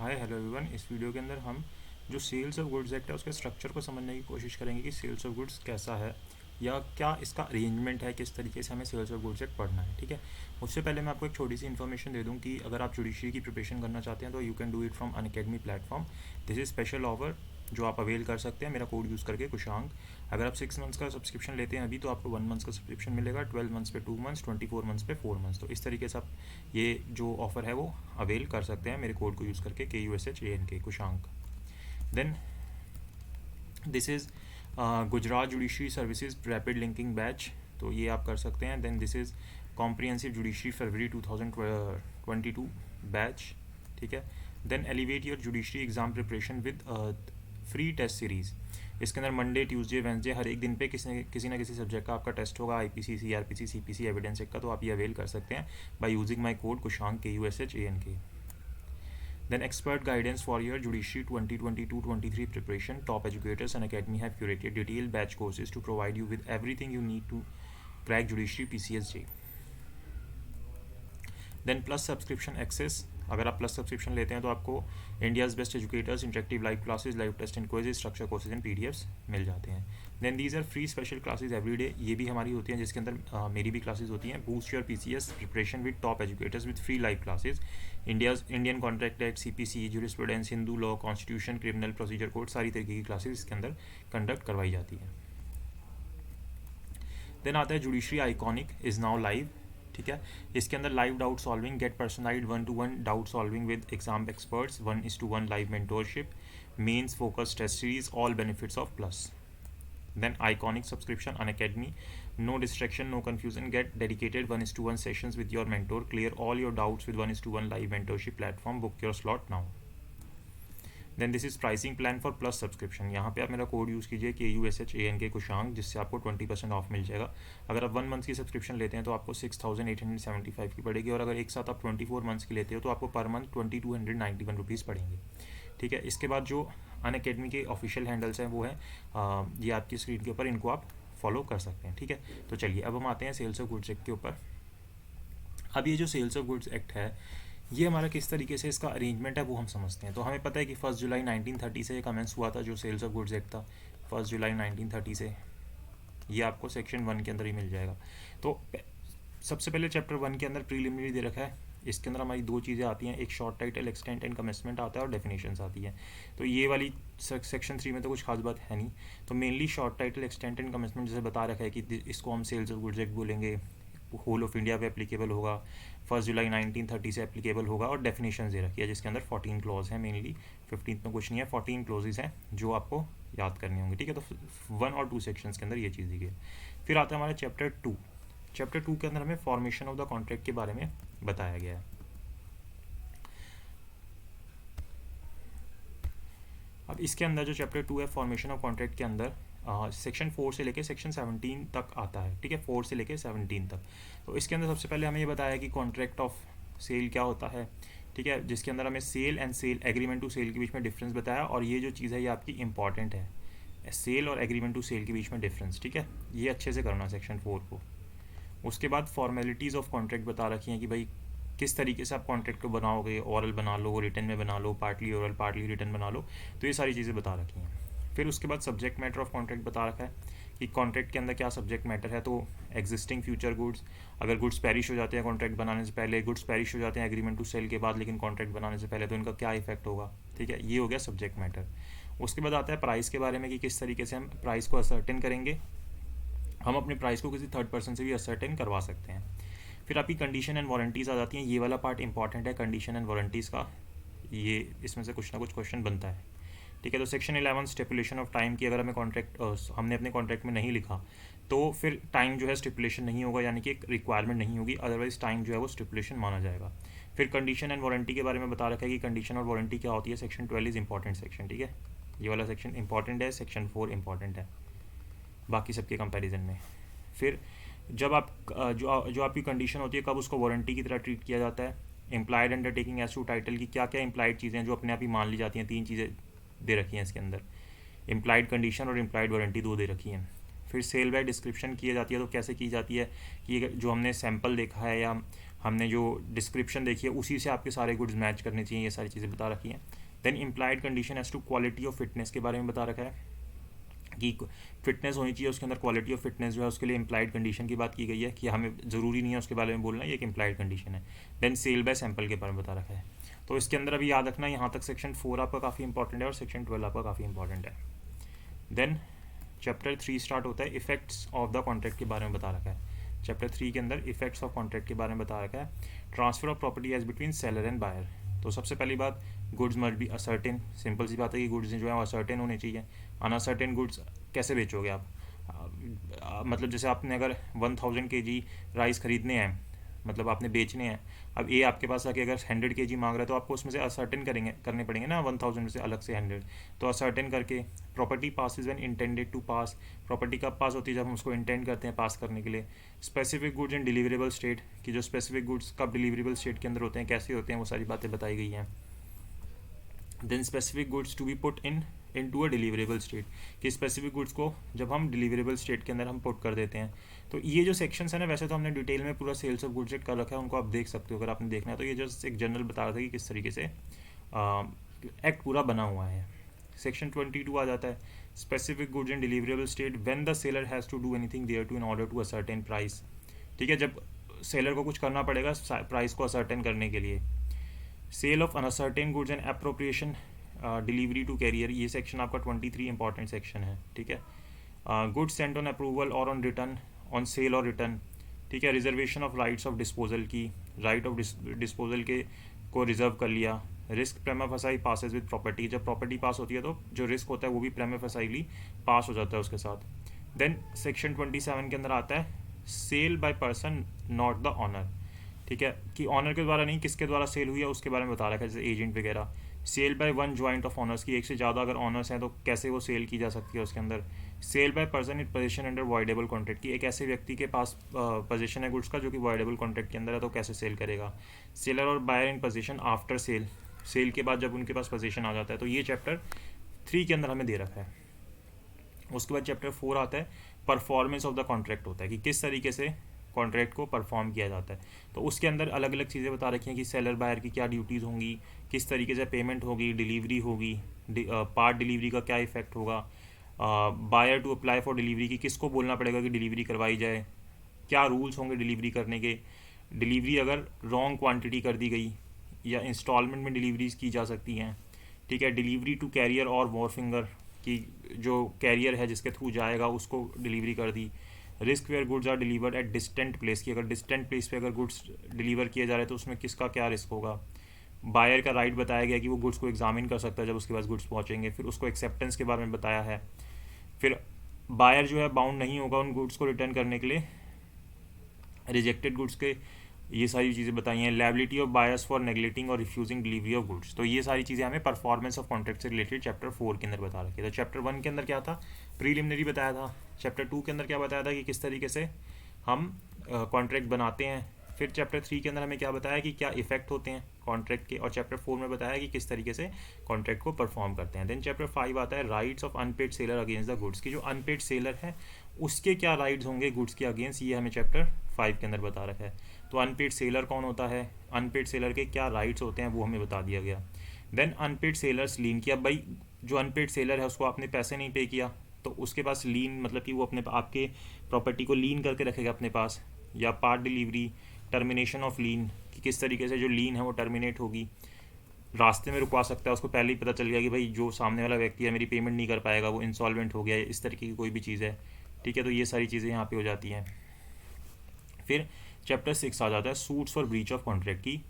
Hi hello everyone. इस video के अंदर हम जो सेल्स ऑफ गुड्स एक्ट है उसके स्ट्रक्चर को समझने की कोशिश करेंगे कि सेल्स ऑफ गुड्स कैसा है या क्या इसका अरेंजमेंट है, किस तरीके से हमें सेल्स ऑफ गुड्स एक्ट पढ़ना है। ठीक है, उससे पहले मैं आपको एक छोटी सी इन्फॉर्मेशन दे दूं कि अगर आप जुडिशरी की प्रिपरेशन करना चाहते हैं तो you can do it from Unacademy platform. This is special offer जो आप अवेल कर सकते हैं मेरा कोड यूज़ करके कुशांक। अगर आप 6 मंथ्स का सब्सक्रिप्शन लेते हैं अभी तो आपको 1 मंथ्स का सब्सक्रिप्शन मिलेगा, 12 मंथ्स पे 2 मंथ्स, 24 मंथ्स पे 4 मंथ्स। तो इस तरीके से आप ये जो ऑफर है वो अवेल कर सकते हैं मेरे कोड को यूज़ करके KUSHANK Kushank. Then this is Gujarat judiciary services rapid linking batch, तो ये आप कर सकते हैं। Then this is comprehensive judiciary February 2022 batch. ठीक है, then elevate your judiciary exam preparation with free test series. इसके अंदर मंडे ट्यूसडे वेंसडे हर एक दिन पे किसी ना किसी सब्जेक्ट का आपका टेस्ट होगा, IPC CRPC CPC evidence check का, तो आप ये अवेल कर सकते हैं by using my code Kushank KUSHANK। Then expert guidance for your Judiciary 2022-23 preparation. Top educators and academy have curated detailed batch courses to provide you with everything you need to crack Judiciary PCSJ. Then plus subscription access. अगर आप plus subscription लेते हैं तो आपको India's best educators, interactive live classes, live test and quiz, structure courses and PDFs मिल जाते हैं। Then these are free special classes every day, ये भी हमारी होती हैं जिसके अंदर मेरी भी क्लासेज होती हैं। Boost your PCS preparation with top educators with free live classes. Indian contract act, CPC, jurisprudence, Hindu law, constitution, criminal procedure code, सारी तरीके की क्लासेज इसके अंदर कंडक्ट करवाई जाती हैं। देन आता है judiciary iconic is now live. ठीक है, इसके अंदर live doubt solving, get personalised 1-to-1 doubt solving with exam experts, 1:1 live mentorship, mains focus test series, all benefits of plus. Then iconic subscription Unacademy, no distraction, no confusion, get dedicated 1:1 sessions with your mentor, clear all your doubts with 1:1 live mentorship platform, book your slot now. Then this is pricing plan for plus subscription. यहाँ पे आप मेरा code use कीजिए KUSHANK कुशांक, जिससे आपको 20% of मिल जाएगा। अगर आप 1 मंथ की सब्सक्रिप्शन लेते हैं तो आपको 6,875 की पड़ेगी, और अगर एक साथ आप 24 मंथ्स की लेते हो तो आपको पर मंथ 2,291 रुपीज़ पड़ेंगे। ठीक है, इसके बाद जो अनअकैडमी के ऑफिशियल हैंडल्स हैं वो हैं ये आपकी स्क्रीन के ऊपर, इनको आप फॉलो कर सकते हैं। ठीक है, तो चलिए अब हम आते हैं सेल्स ऑफ गुड्स एक्ट के ऊपर। अब ये जो सेल्स ऑफ गुड्स एक्ट है ये हमारा किस तरीके से इसका अरेंजमेंट है वो हम समझते हैं। तो हमें पता है कि 1 जुलाई 1930 से ये कमेंस हुआ था जो सेल्स ऑफ गुड्स एक्ट था, 1 जुलाई 1930 से। ये आपको सेक्शन 1 के अंदर ही मिल जाएगा। तो सबसे पहले चैप्टर 1 के अंदर प्रीलिमिनरी दे रखा है। इसके अंदर हमारी 2 चीज़ें आती हैं, एक short title extent and commencement आता है और डेफिनेशंस आती है। तो ये वाली सेक्शन 3 में तो कुछ खास बात है नहीं। तो mainly short title extent and commencement जैसे बता रखा है कि इसको हम सेल्स ऑफ गुड्स एक्ट बोलेंगे, होल ऑफ इंडिया पे एप्लीकेबल होगा, 1 जुलाई 1930 से एप्लीकेबल होगा, और डेफिनेशन दे रखी है जिसके अंदर 14 क्लॉज हैं मेनली, 15 में कुछ नहीं है, 14 क्लॉजेज हैं जो आपको याद करने होंगे। ठीक है, तो 1 और 2 सेक्शंस के अंदर ये चीज़ दी गई है। फिर आता है हमारा चैप्टर 2। चैप्टर 2 के अंदर हमें फॉर्मेशन ऑफ द कॉन्ट्रैक्ट के बारे में बताया गया है। अब इसके अंदर जो चैप्टर 2 है फॉर्मेशन ऑफ कॉन्ट्रैक्ट के अंदर सेक्शन 4 से लेके सेक्शन 17 तक आता है। ठीक है, 4 से लेके 17 तक। तो इसके अंदर सबसे पहले हमें ये बताया कि कॉन्ट्रैक्ट ऑफ सेल क्या होता है। ठीक है, जिसके अंदर हमें sale and sale agreement to sale के बीच में डिफरेंस बताया, और ये जो चीज़ है ये आपकी इंपॉर्टेंट है, सेल और एग्रीमेंट टू सेल के बीच में डिफरेंस। ठीक है, ये अच्छे से करना सेक्शन 4 को। उसके बाद फॉर्मेलिटीज़ ऑफ कॉन्ट्रैक्ट बता रखी हैं कि भाई किस तरीके से आप कॉन्ट्रैक्ट को बनाओगे, ओरल बना लो, रिटन में बना लो, पार्टली ओरल पार्टली रिटन बना लो, तो ये सारी चीज़ें बता रखी हैं। फिर उसके बाद सब्जेक्ट मैटर ऑफ कॉन्ट्रैक्ट बता रखा है कि कॉन्ट्रैक्ट के अंदर क्या सब्जेक्ट मैटर है। तो एग्जिस्टिंग फ्यूचर गुड्स, अगर गुड्स पेरिश हो जाते हैं कॉन्ट्रैक्ट बनाने से पहले, गुड्स पेरिश हो जाते हैं एग्रीमेंट टू सेल के बाद लेकिन कॉन्ट्रैक्ट बनाने से पहले, तो इनका क्या इफेक्ट होगा। ठीक है, ये हो गया सब्जेक्ट मैटर। उसके बाद आता है प्राइस के बारे में कि किस तरीके से हम प्राइस को असर्टेन करेंगे। हम अपने प्राइस को किसी थर्ड पर्सन से भी असर्टेन करवा सकते हैं। फिर आपकी कंडीशन एंड वारंटीज़ आ जाती हैं। ये वाला पार्ट इंपॉर्टेंट है कंडीशन एंड वारंटीज़ का, ये इसमें से कुछ ना कुछ क्वेश्चन बनता है। ठीक है, तो सेक्शन 11 स्टिपुलेशन ऑफ टाइम की, अगर हमें कॉन्ट्रैक्ट हमने अपने कॉन्ट्रैक्ट में नहीं लिखा तो फिर टाइम जो है स्टिपुलेशन नहीं होगा, यानी कि एक रिक्वायरमेंट नहीं होगी, अदरवाइज टाइम जो है वो स्टिपुलेशन माना जाएगा। फिर कंडीशन एंड वारंटी के बारे में बता रखा है कि कंडीशन और वारंटी क्या होती है। Section 12 is important section. ठीक है, ये वाला सेक्शन इंपॉर्टेंट है, सेक्शन 4 इंपॉर्टेंट है बाकी सबके कंपैरिजन में। फिर जब आप जो आपकी कंडीशन होती है कब उसको वारंटी की तरह ट्रीट किया जाता है। Implied undertaking as to title की क्या क्या इम्प्लाइड चीज़ें हैं जो अपने आप ही मान ली जाती हैं। 3 चीज़ें दे रखी हैं इसके अंदर, इम्प्लाइड कंडीशन और इम्प्लाइड वारंटी 2 दे रखी हैं। फिर सेल बाय डिस्क्रिप्शन की जाती है, तो कैसे की जाती है कि जो हमने सैम्पल देखा है या हमने जो डिस्क्रिप्शन देखी है उसी से आपके सारे गुड्स मैच करने चाहिए, ये सारी चीज़ें बता रखी हैं। Then implied condition as to quality of fitness के बारे में बता रखा है कि फिटनेस होनी चाहिए, उसके अंदर क्वालिटी ऑफ फिटनेस जो है उसके लिए इम्प्लाइड कंडीशन की बात की गई है कि हमें ज़रूरी नहीं है उसके बारे में बोलना, ये एक इम्प्लाइड कंडीशन है। देन सेल बाय सैंपल के बारे में बता रखा है। तो इसके अंदर अभी याद रखना, यहाँ तक सेक्शन 4 आपका काफ़ी इंपॉर्टेंट है और सेक्शन 12 आपका काफ़ी इंपॉर्टेंट है। देन चैप्टर 3 स्टार्ट होता है, इफेक्ट्स ऑफ द कॉन्ट्रैक्ट के बारे में बता रखा है। चैप्टर 3 के अंदर इफेक्ट्स ऑफ कॉन्ट्रैक्ट के बारे में बता रखा है। Transfer of property as between seller and buyer. तो सबसे पहली बात, goods must be ascertain. Simple सी बात है कि गुड्स जो है वो असर्टेन होने चाहिए। अनअसर्टेन गुड्स कैसे बेचोगे आप? मतलब जैसे आपने अगर 1000 kg राइस खरीदने हैं, मतलब आपने बेचने हैं, अब ये आपके पास आके अगर 100 kg मांग रहा है तो आपको उसमें से असर्टेन करने पड़ेंगे ना, 1000 में से अलग से 100, तो असर्टेन करके। Property pass is when intended to pass. Property कब पास होती है? जब हम उसको इंटेंड करते हैं पास करने के लिए। Specific goods in deliverable state, कि जो स्पेसिफिक गुड्स कब डिलीवरेबल स्टेट के अंदर होते हैं, कैसे होते हैं, वो सारी बातें बताई गई हैं। Then specific goods to be put into a deliverable state, कि स्पेसिफिक गुड्स को जब हम डिलीवरेबल स्टेट के अंदर हम पुट कर देते हैं। तो ये जो सेक्शंस है ना, वैसे तो हमने डिटेल में पूरा सेल्स ऑफ गुड्स कर रखा है, उनको आप देख सकते हो अगर आपने देखना है। तो ये जस्ट एक जनरल बता रहा था कि किस तरीके से एक्ट पूरा बना हुआ है। सेक्शन 22 आ जाता है, specific goods in deliverable state when the seller has to do anything thereto in order to ascertain price. ठीक है, जब सेलर को कुछ करना पड़ेगा प्राइस को असर्टेन करने के लिए। Sale of unascertained goods and appropriation delivery to carrier, ये सेक्शन आपका 23 इंपॉर्टेंट सेक्शन है। ठीक है, गुड्स सेंट ऑन अप्रूवल और ऑन रिटर्न, ऑन सेल और रिटर्न। ठीक है, reservation of rights of disposal की, राइट ऑफ डिस्पोजल के को रिजर्व कर लिया। Risk prima facie passes with property, जब प्रॉपर्टी पास होती है तो जो रिस्क होता है वो भी प्रेमा फसाइली पास हो जाता है उसके साथ। देन सेक्शन 27 के अंदर आता है sale by person not the owner. ठीक है, कि ऑनर के द्वारा नहीं, किसके द्वारा सेल हुई है उसके बारे में बता रखा है, जैसे एजेंट वगैरह। Sale by one joint of owners की, एक से ज़्यादा अगर ऑनर्स हैं तो कैसे वो सेल की जा सकती है उसके अंदर। Sale by person in position under voidable contract, की एक ऐसे व्यक्ति के पास पोजीशन है गुड्स का जो कि वॉइडेबल कॉन्ट्रैक्ट के अंदर है, तो कैसे सेल करेगा। सेलर और buyer in position after sale, sale के बाद जब उनके पास पोजीशन आ जाता है। तो ये चैप्टर 3 के अंदर हमें दे रखा है। उसके बाद चैप्टर 4 आता है, परफॉर्मेंस ऑफ द कॉन्ट्रैक्ट होता है कि किस तरीके से कॉन्ट्रैक्ट को परफॉर्म किया जाता है। तो उसके अंदर अलग अलग चीज़ें बता रखी हैं कि सेलर बायर की क्या ड्यूटीज़ होंगी, किस तरीके से पेमेंट होगी, डिलीवरी होगी, पार्ट डिलीवरी का क्या इफेक्ट होगा, buyer to apply for delivery की, किसको बोलना पड़ेगा कि डिलीवरी करवाई जाए, क्या रूल्स होंगे डिलीवरी करने के, डिलीवरी अगर रॉन्ग क्वांटिटी कर दी गई या इंस्टॉलमेंट में डिलीवरीज की जा सकती हैं। ठीक है, डिलीवरी टू कैरियर और वॉरफिंगर, की जो कैरियर है जिसके थ्रू जाएगा उसको डिलीवरी कर दी। Risk where goods are delivered at distant place, की अगर डिस्टेंट प्लेस पे अगर गुड्स डिलीवर किए जा रहे हैं तो उसमें किसका क्या रिस्क होगा। बायर का राइट बताया गया कि वो गुड्स को एग्जामिन कर सकता है जब उसके पास गुड्स पहुंचेंगे। फिर उसको एक्सेप्टेंस के बारे में बताया है। फिर बायर जो है बाउंड नहीं होगा उन गुड्स को रिटर्न करने के लिए, रिजेक्टेड गुड्स के, ये सारी चीज़ें बताई हैं। लायबिलिटी ऑफ बायर्स फॉर नेगलेक्टिंग और रिफ्यूजिंग डिलीवरी ऑफ गुड्स, तो ये सारी चीज़ें हमें परफॉर्मेंस ऑफ कॉन्ट्रैक्ट से रिलेटेड चैप्टर 4 के अंदर बता रखी है। तो चैप्टर 1 के अंदर क्या था, प्रीलिमिनरी बताया था। चैप्टर 2 के अंदर क्या बताया था कि किस तरीके से हम कॉन्ट्रैक्ट बनाते हैं। फिर चैप्टर 3 के अंदर हमें क्या बताया कि क्या इफेक्ट होते हैं कॉन्ट्रैक्ट के, और चैप्टर 4 में बताया कि किस तरीके से कॉन्ट्रैक्ट को परफॉर्म करते हैं। देन चैप्टर 5 आता है rights of unpaired seller against the goods, की जो अनपेड सेलर है उसके क्या राइट्स होंगे गुड्स के अगेंस्ट, ये हमें चैप्टर 5 के अंदर बता रखा है। तो अनपेड सेलर कौन होता है, अनपेड सेलर के क्या राइट्स होते हैं वो हमें बता दिया गया। देन अनपेड सेलर्स लीन, किया भाई जो अनपेड सेलर है उसको आपने पैसे नहीं पे किया तो उसके पास लीन, मतलब कि वो अपने आपके प्रॉपर्टी को लीन करके रखेगा अपने पास। या पार्ट डिलीवरी, टर्मिनेशन ऑफ लीन, कि किस तरीके से जो लीन है वो टर्मिनेट होगी, रास्ते में रुकवा सकता है, उसको पहले ही पता चल गया कि भाई जो सामने वाला व्यक्ति है मेरी पेमेंट नहीं कर पाएगा, वो इंसॉल्वेंट हो गया है, इस तरीके की कोई भी चीज़ है। ठीक है, तो ये सारी चीज़ें यहाँ पे हो जाती हैं। फिर चैप्टर 6 आ जाता है suits for breach of contract की।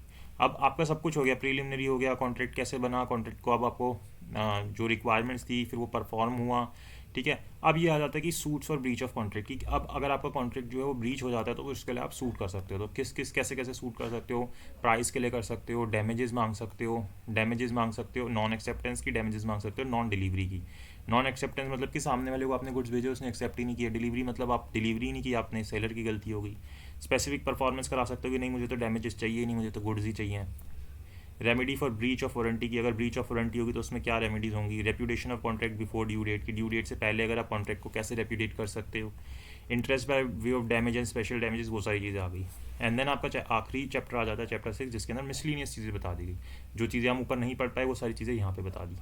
अब आपका सब कुछ हो गया, प्रीलिमिनरी हो गया, कॉन्ट्रैक्ट कैसे बना, कॉन्ट्रैक्ट को अब आपको जो रिक्वायरमेंट्स थी फिर वो परफॉर्म हुआ। ठीक है, अब ये आ जाता है कि सूट्स और ब्रीच ऑफ कॉन्ट्रैक्ट की। अब अगर आपका कॉन्ट्रैक्ट जो है वो ब्रीच हो जाता है तो उसके लिए आप सूट कर सकते हो। तो किस किस कैसे कैसे सूट कर सकते हो, प्राइस के लिए कर सकते हो, डैमेजेस मांग सकते हो, नॉन एक्सेप्टेंस की डैमेजेस मांग सकते हो, नॉन डिलीवरी की। नॉन एक्सेप्टेंस मतलब कि सामने वाले को आपने गुड्स भेजे उसने एक्सेप्ट ही नहीं किया। डिलीवरी मतलब आप डिलीवरी ही नहीं की आपने, सेलर की गलती हो गई। स्पेसिफिक परफॉर्मेंस करा सकते हो कि नहीं मुझे तो डैमेजेस चाहिए नहीं, मुझे तो गुड्स ही चाहिए। Remedy for breach of warranty की, अगर ब्रीच ऑफ वारंटी होगी तो उसमें क्या रेमेडीज होंगी। Repudiation of contract before due date, की ड्यू डेट से पहले अगर आप कॉन्ट्रैक्ट को कैसे रेप्यूटेट कर सकते हो। Interest by way of damage and special damages, वो सारी चीज़ें आ गई। एंड देन आपका आखिरी चैप्टर आ जाता है चैप्टर 6, जिसके अंदर मिसलिनियस चीज़ें बता दी गई, जो चीज़ें हम ऊपर नहीं पढ़ पाए वो सारी चीज़ें यहाँ पे बता दी।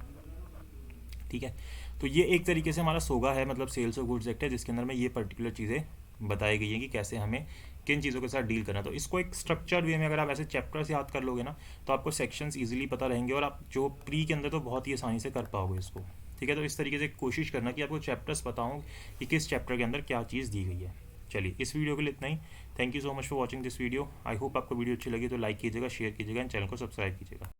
ठीक है, तो ये एक तरीके से हमारा सोगा है, मतलब सेल्स ऑफ गुड्स एक्ट है, जिसके अंदर में ये पर्टिकुलर चीज़ें बताई गई हैं कि कैसे हमें किन चीज़ों के साथ डील करना। तो इसको एक स्ट्रक्चर वे में अगर आप ऐसे चैप्टर्स याद कर लोगे ना, तो आपको सेक्शंस इजीली पता रहेंगे, और आप जो प्री के अंदर तो बहुत ही आसानी से कर पाओगे इसको। ठीक है, तो इस तरीके से कोशिश करना कि आपको चैप्टर्स बताऊँ कि किस चैप्टर के अंदर क्या चीज़ दी गई है। चलिए, इस वीडियो के लिए इतना ही। Thank you so much for watching this video. I hope आपको वीडियो अच्छी लगी तो लाइक कीजिएगा, शेयर कीजिएगा एंड चैनल को सब्सक्राइब कीजिएगा।